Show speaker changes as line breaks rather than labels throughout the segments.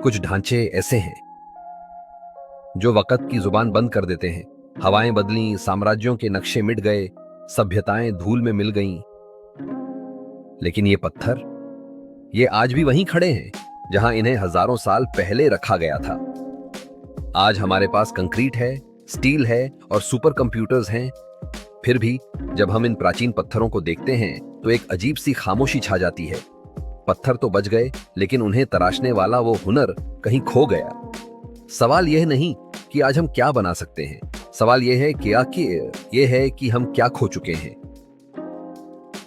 कुछ ढांचे ऐसे हैं जो वक़्त की जुबान बंद कर देते हैं। हवाएं बदली, साम्राज्यों के नक्शे मिट गए, सभ्यताएं धूल में मिल गईं। लेकिन ये पत्थर, ये आज भी वहीं खड़े हैं जहां इन्हें हजारों साल पहले रखा गया था। आज हमारे पास कंक्रीट है, स्टील है और सुपर कंप्यूटर्स हैं। फिर भी जब हम इन प्राचीन पत्थरों को देखते हैं तो एक अजीब सी खामोशी छा जाती है। पत्थर तो बच गए, लेकिन उन्हें तराशने वाला वो हुनर कहीं खो गया। सवाल यह नहीं कि आज हम क्या बना सकते हैं, सवाल यह है कि हम क्या खो चुके हैं।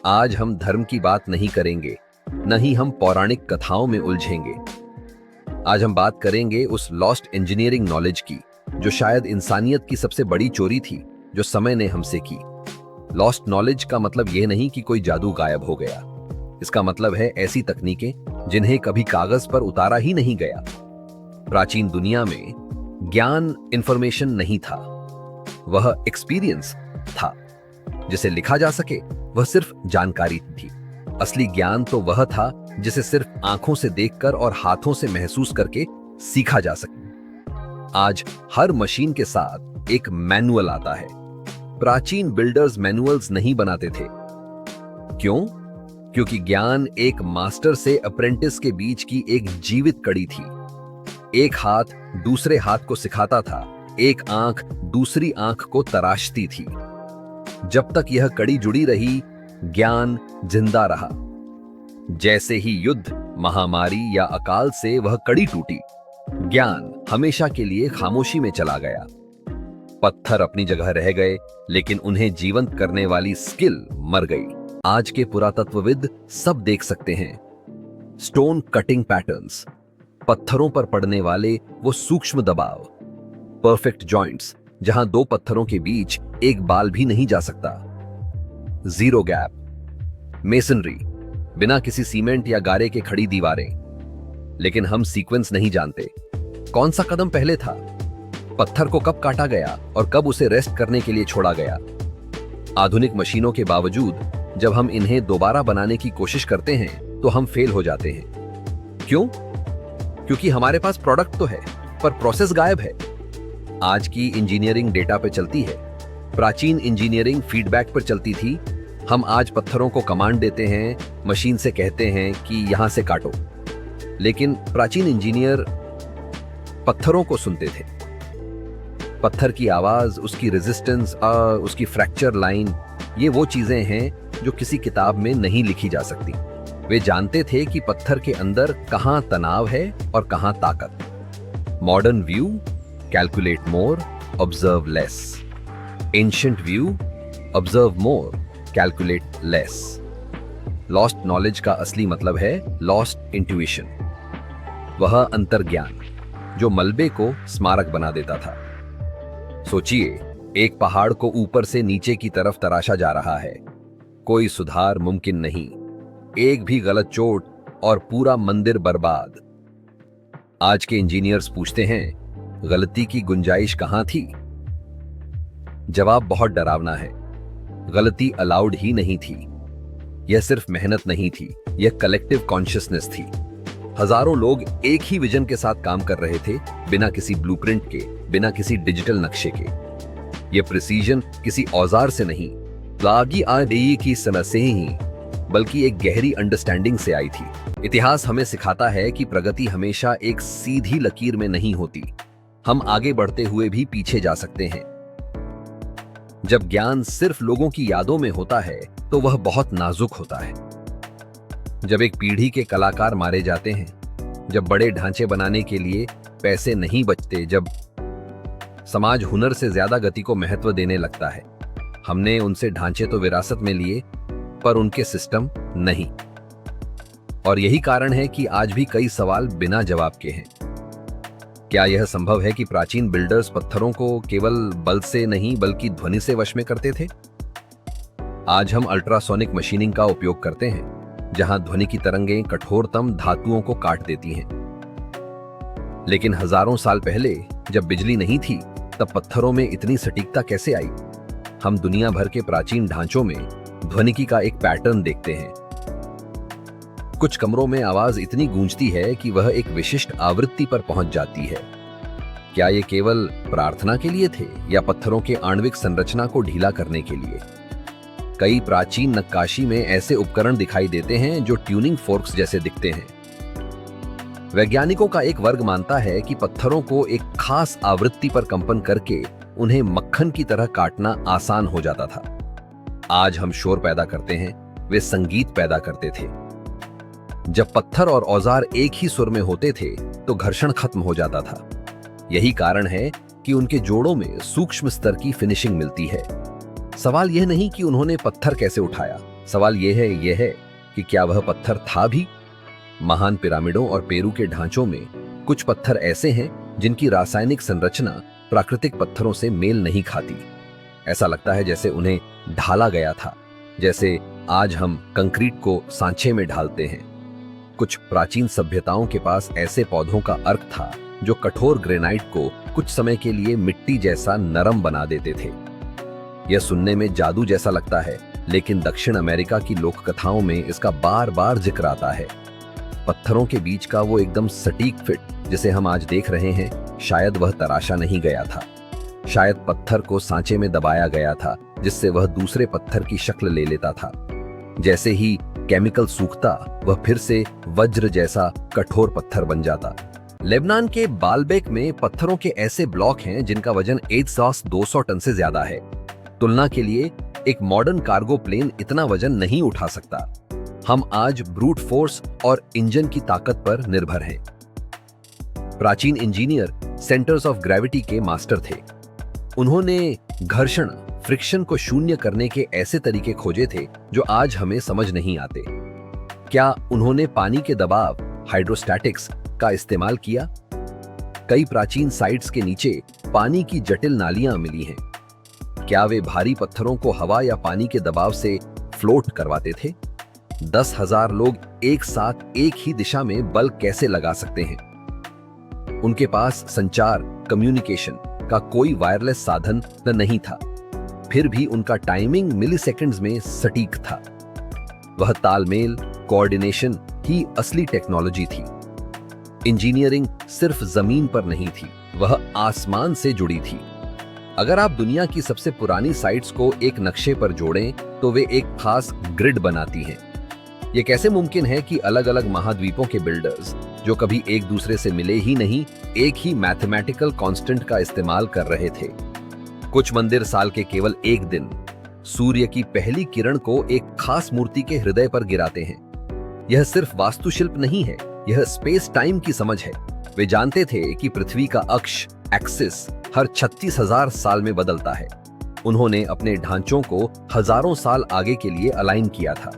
आज हम धर्म की बात नहीं करेंगे, न ही हम पौराणिक कथाओं में उलझेंगे। आज हम बात करेंगे उस लॉस्ट इंजीनियरिंग नॉलेज की, जो शायद इंसानियत की सबसे बड़ी चोरी थी जो समय ने हमसे की। लॉस्ट नॉलेज का मतलब यह नहीं कि कोई जादू गायब हो गया। इसका मतलब है ऐसी तकनीकें जिन्हें कभी कागज पर उतारा ही नहीं गया। प्राचीन दुनिया में ज्ञान इंफॉर्मेशन नहीं था, वह एक्सपीरियंस था। जिसे लिखा जा सके वह सिर्फ जानकारी थी। असली ज्ञान तो वह था जिसे सिर्फ आंखों से देखकर और हाथों से महसूस करके सीखा जा सके। आज हर मशीन के साथ एक मैनुअल आता है। प्राचीन बिल्डर्स मैनुअल्स नहीं बनाते थे। क्यों? क्योंकि ज्ञान एक मास्टर से अप्रेंटिस के बीच की एक जीवित कड़ी थी। एक हाथ दूसरे हाथ को सिखाता था, एक आंख दूसरी आंख को तराशती थी। जब तक यह कड़ी जुड़ी रही, ज्ञान जिंदा रहा। जैसे ही युद्ध, महामारी या अकाल से वह कड़ी टूटी, ज्ञान हमेशा के लिए खामोशी में चला गया। पत्थर अपनी जगह रह गए, लेकिन उन्हें जीवंत करने वाली स्किल मर गई। आज के पुरातत्वविद सब देख सकते हैं। स्टोन कटिंग पैटर्न्स, पत्थरों पर पड़ने वाले वो सूक्ष्म दबाव, परफेक्ट जॉइंट्स जहां दो पत्थरों के बीच एक बाल भी नहीं जा सकता, जीरो गैप, मेसनरी, बिना किसी सीमेंट या गारे के खड़ी दीवारें। लेकिन हम सीक्वेंस नहीं जानते। कौन सा कदम पहले था? पत्थर को कब काटा गया और कब उसे रेस्ट करने के लिए छोड़ा गया? आधुनिक मशीनों के बावजूद जब हम इन्हें दोबारा बनाने की कोशिश करते हैं तो हम फेल हो जाते हैं। क्यों? क्योंकि हमारे पास प्रोडक्ट तो है, पर प्रोसेस गायब है। आज की इंजीनियरिंग डेटा पे चलती है, प्राचीन इंजीनियरिंग फीडबैक पर चलती थी। हम आज पत्थरों को कमांड देते हैं, मशीन से कहते हैं कि यहां से काटो। लेकिन प्राचीन इंजीनियर पत्थरों को सुनते थे। पत्थर की आवाज, उसकी रेजिस्टेंस, उसकी फ्रैक्चर लाइन, ये वो चीजें हैं जो किसी किताब में नहीं लिखी जा सकती। वे जानते थे कि पत्थर के अंदर कहां तनाव है और कहां ताकत। Modern view, calculate more, observe less. Ancient view, observe more, calculate less. Lost knowledge का असली मतलब है लॉस्ट इंट्यूशन, वह अंतर्ज्ञान जो मलबे को स्मारक बना देता था। सोचिए, एक पहाड़ को ऊपर से नीचे की तरफ तराशा जा रहा है। कोई सुधार मुमकिन नहीं। एक भी गलत चोट और पूरा मंदिर बर्बाद। आज के इंजीनियर्स पूछते हैं, गलती की गुंजाइश कहां थी? जवाब बहुत डरावना है। गलती अलाउड ही नहीं थी। यह सिर्फ मेहनत नहीं थी, यह कलेक्टिव कॉन्शियसनेस थी। हजारों लोग एक ही विजन के साथ काम कर रहे थे, बिना किसी ब्लूप्रिंट के, बिना किसी डिजिटल नक्शे के। यह प्रिसीजन किसी औजार से नहीं, लागी आदि की समझ से ही, बल्कि एक गहरी अंडरस्टैंडिंग से आई थी। इतिहास हमें सिखाता है कि प्रगति हमेशा एक सीधी लकीर में नहीं होती। हम आगे बढ़ते हुए भी पीछे जा सकते हैं। जब ज्ञान सिर्फ लोगों की यादों में होता है तो वह बहुत नाजुक होता है। जब एक पीढ़ी के कलाकार मारे जाते हैं, जब बड़े ढांचे बनाने के लिए पैसे नहीं बचते, जब समाज हुनर से ज्यादा गति को महत्व देने लगता है। हमने उनसे ढांचे तो विरासत में लिए, पर उनके सिस्टम नहीं। और यही कारण है कि आज भी कई सवाल बिना जवाब के हैं। क्या यह संभव है कि प्राचीन बिल्डर्स पत्थरों को केवल बल से नहीं बल्कि ध्वनि से वश में करते थे? आज हम अल्ट्रासोनिक मशीनिंग का उपयोग करते हैं, जहां ध्वनि की तरंगें कठोरतम धातुओं को काट देती हैं। लेकिन हजारों साल पहले जब बिजली नहीं थी, तब पत्थरों में इतनी सटीकता कैसे आई? हम दुनिया भर के प्राचीन ढांचों में ध्वनिकी का एक पैटर्न देखते हैं। कुछ कमरों में आवाज इतनी गूंजती है कि वह एक विशिष्ट आवृत्ति पर पहुंच जाती है। क्या ये केवल प्रार्थना के लिए थे या पत्थरों के आणविक संरचना को ढीला करने के लिए? कई प्राचीन नक्काशी में ऐसे उपकरण दिखाई देते हैं जो ट्यूनिंग फोर्क्स जैसे दिखते हैं। वैज्ञानिकों का एक वर्ग मानता है कि पत्थरों को एक खास आवृत्ति पर कंपन करके उन्हें मक्खन की तरह काटना आसान हो जाता था। आज हम शोर पैदा करते हैं, वे संगीत पैदा करते थे। जब पत्थर और औजार एक ही सुर में होते थे तो घर्षण खत्म हो जाता था। यही कारण है कि उनके जोड़ों में सूक्ष्म स्तर की फिनिशिंग मिलती है। सवाल यह नहीं कि उन्होंने पत्थर कैसे उठाया, सवाल यह है कि क्या वह पत्थर था भी। महान पिरामिडों और पेरू के ढांचों में कुछ पत्थर ऐसे हैं जिनकी रासायनिक संरचना प्राकृतिक पत्थरों से मेल नहीं खाती। ऐसा लगता है जैसे उन्हें ढाला गया था, जैसे आज हम कंक्रीट को सांचे में ढालते हैं। कुछ प्राचीन सभ्यताओं के पास ऐसे पौधों का अर्क था जो कठोर ग्रेनाइट को कुछ समय के लिए मिट्टी जैसा नरम बना देते थे। यह सुनने में जादू जैसा लगता है, लेकिन दक्षिण अमेरिका की लोक कथाओं में इसका बार बार जिक्र आता है। पत्थरों के बीच का वो एकदम सटीक फिट जिसे हम आज देख रहे हैं, शायद वह तराशा नहीं गया था। शायद पत्थर को सांचे में दबाया गया था जिससे वह दूसरे पत्थर की शक्ल ले लेता था। जैसे ही केमिकल सूखता वह फिर से वज्र जैसा कठोर पत्थर बन जाता। लेबनान के बालबेक में पत्थरों के ऐसे ब्लॉक हैं जिनका वजन 200 टन से ज्यादा है। तुलना के लिए एक मॉडर्न कार्गो प्लेन इतना वजन नहीं उठा सकता। हम आज ब्रूट फोर्स और इंजन की ताकत पर निर्भर हैं। प्राचीन इंजीनियर सेंटर्स ऑफ ग्रेविटी के मास्टर थे। उन्होंने घर्षण फ्रिक्शन को शून्य करने के ऐसे तरीके खोजे थे जो आज हमें समझ नहीं आते। क्या उन्होंने पानी के दबाव हाइड्रोस्टैटिक्स का इस्तेमाल किया? कई प्राचीन साइट्स के नीचे पानी की जटिल नालियां मिली हैं। क्या वे भारी पत्थरों को हवा या पानी के दबाव से फ्लोट करवाते थे? 10,000 लोग एक साथ एक ही दिशा में बल कैसे लगा सकते हैं? उनके पास संचार कम्युनिकेशन का कोई वायरलेस साधन नहीं था, फिर भी उनका टाइमिंग मिलीसेकंड्स में सटीक था। वह तालमेल कोऑर्डिनेशन ही असली टेक्नोलॉजी थी। इंजीनियरिंग सिर्फ जमीन पर नहीं थी, वह आसमान से जुड़ी थी। अगर आप दुनिया की सबसे पुरानी साइट्स को एक नक्शे पर जोड़ें तो वे एक खास ग्रिड बनाती हैं। यह कैसे मुमकिन है कि अलग अलग महाद्वीपों के बिल्डर्स, जो कभी एक दूसरे से मिले ही नहीं, एक ही मैथमेटिकल कांस्टेंट का इस्तेमाल कर रहे थे? कुछ मंदिर साल के केवल एक दिन सूर्य की पहली किरण को एक खास मूर्ति के हृदय पर गिराते हैं। यह सिर्फ वास्तुशिल्प नहीं है, यह स्पेस टाइम की समझ है। वे जानते थे कि पृथ्वी का अक्ष एक्सिस हर 36,000 साल में बदलता है। उन्होंने अपने ढांचों को हजारों साल आगे के लिए अलाइन किया था।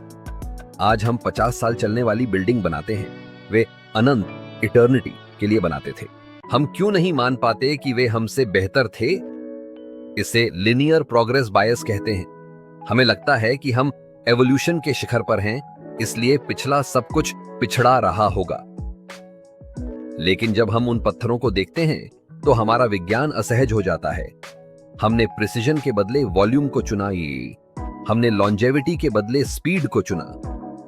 आज हम 50 साल चलने वाली बिल्डिंग बनाते हैं, वे अनंत इटर्निटी के लिए बनाते थे। हम क्यों नहीं मान पाते कि वे हमसे बेहतर थे? इसे लिनियर प्रोग्रेस बायस कहते हैं। हमें लगता है कि हम एवोल्यूशन के शिखर पर हैं, इसलिए पिछला सब कुछ पिछड़ा रहा होगा। लेकिन जब हम उन पत्थरों को देखते हैं तो हमारा विज्ञान असहज हो जाता है। हमने प्रिसिजन के बदले वॉल्यूम को चुना, हमने लॉन्जेविटी के बदले स्पीड को चुना।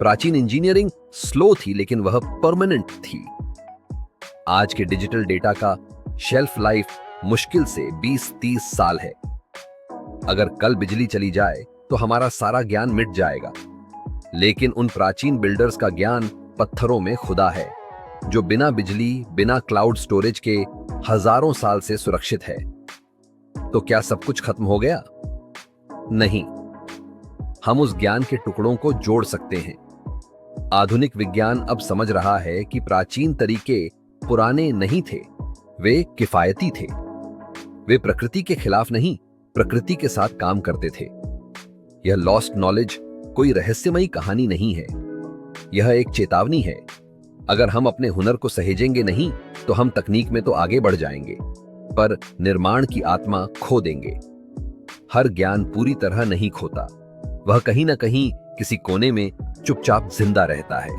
प्राचीन इंजीनियरिंग स्लो थी लेकिन वह परमानेंट थी। आज के डिजिटल डेटा का शेल्फ लाइफ मुश्किल से 20-30 साल है। अगर कल बिजली चली जाए तो हमारा सारा ज्ञान मिट जाएगा। लेकिन उन प्राचीन बिल्डर्स का ज्ञान पत्थरों में खुदा है, जो बिना बिजली, बिना क्लाउड स्टोरेज के हजारों साल से सुरक्षित है। तो क्या सब कुछ खत्म हो गया? नहीं, हम उस ज्ञान के टुकड़ों को जोड़ सकते हैं। आधुनिक विज्ञान अब समझ रहा है कि प्राचीन तरीके पुराने नहीं थे, वे किफायती थे। वे प्रकृति के खिलाफ नहीं, प्रकृति के साथ काम करते थे। यह लॉस्ट नॉलेज कोई रहस्यमयी कहानी नहीं है, यह एक चेतावनी है। अगर हम अपने हुनर को सहेजेंगे नहीं तो हम तकनीक में तो आगे बढ़ जाएंगे, पर निर्माण की आत्मा खो देंगे। हर ज्ञान पूरी तरह नहीं खोता, वह कहीं ना कहीं किसी कोने में चुपचाप जिंदा रहता है।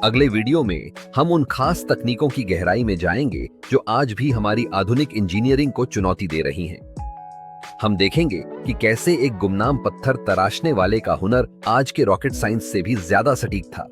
अगले वीडियो में हम उन खास तकनीकों की गहराई में जाएंगे जो आज भी हमारी आधुनिक इंजीनियरिंग को चुनौती दे रही हैं। हम देखेंगे कि कैसे एक गुमनाम पत्थर तराशने वाले का हुनर आज के रॉकेट साइंस से भी ज्यादा सटीक था।